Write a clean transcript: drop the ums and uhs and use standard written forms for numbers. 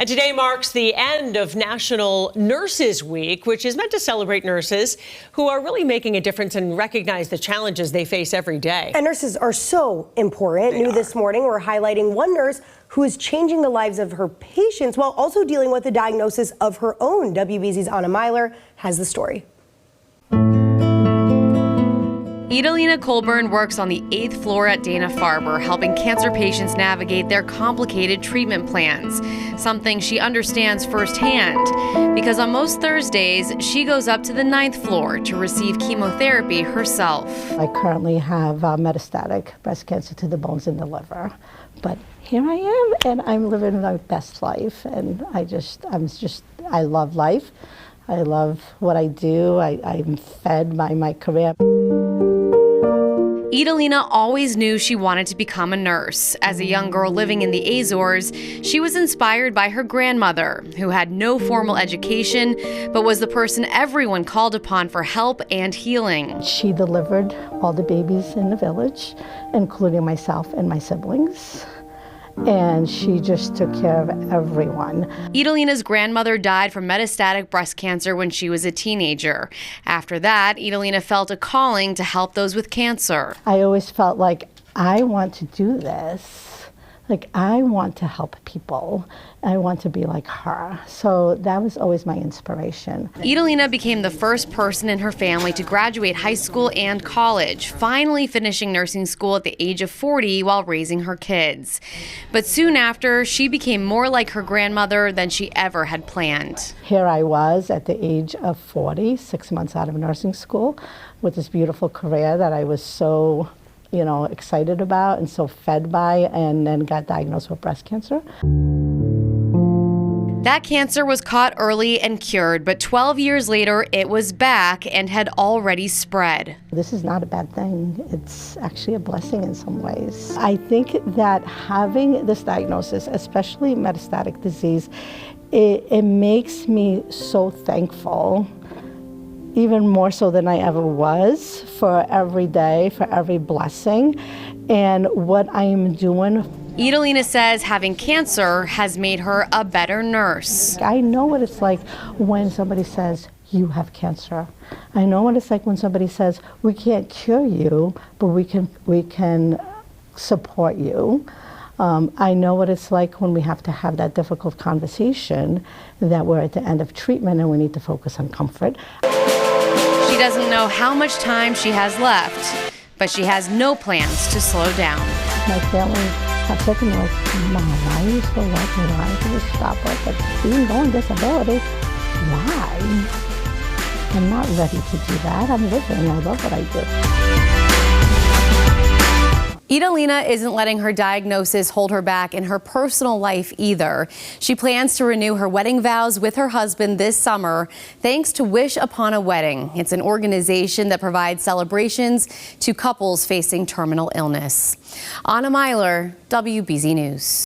And today marks the end of National Nurses Week, which is meant to celebrate nurses who are really making a difference and recognize the challenges they face every day. And nurses are so important. New this morning, we're highlighting one nurse who is changing the lives of her patients while also dealing with the diagnosis of her own. WBZ's Meiler has the story. Idalina Colburn works on the 8th floor at Dana-Farber, helping cancer patients navigate their complicated treatment plans, something she understands firsthand, because on most Thursdays, she goes up to the 9th floor to receive chemotherapy herself. I currently have metastatic breast cancer to the bones in the liver, but here I am, and I'm living my best life, and I love life. I love what I do. I'm fed by my career. Idalina always knew she wanted to become a nurse. As a young girl living in the Azores, she was inspired by her grandmother, who had no formal education, but was the person everyone called upon for help and healing. She delivered all the babies in the village, including myself and my siblings. And she just took care of everyone. Idalina's grandmother died from metastatic breast cancer when she was a teenager. After that, Idalina felt a calling to help those with cancer. I always felt like I want to do this. Like, I want to help people. I want to be like her. So that was always my inspiration. Idalina became the first person in her family to graduate high school and college, finally finishing nursing school at the age of 40 while raising her kids. But soon after, she became more like her grandmother than she ever had planned. Here I was at the age of 40, 6 months out of nursing school, with this beautiful career that I was so excited about and so fed by, and then got diagnosed with breast cancer. That cancer was caught early and cured, but 12 years later, it was back and had already spread. This is not a bad thing. It's actually a blessing in some ways. I think that having this diagnosis, especially metastatic disease, it makes me so thankful, even more so than I ever was, for every day, for every blessing, and what I am doing. Idalina says having cancer has made her a better nurse. I know what it's like when somebody says, you have cancer. I know what it's like when somebody says, we can't cure you, but we can support you. I know what it's like when we have to have that difficult conversation, that we're at the end of treatment and we need to focus on comfort. She doesn't know how much time she has left, but she has no plans to slow down. My family have said to me, like, Mom, why are you still working? Why don't you just stop work? But being on disability, why? I'm not ready to do that. I'm living. I love what I do. Idalina isn't letting her diagnosis hold her back in her personal life either. She plans to renew her wedding vows with her husband this summer, thanks to Wish Upon a Wedding. It's an organization that provides celebrations to couples facing terminal illness. Meiler, WBZ News.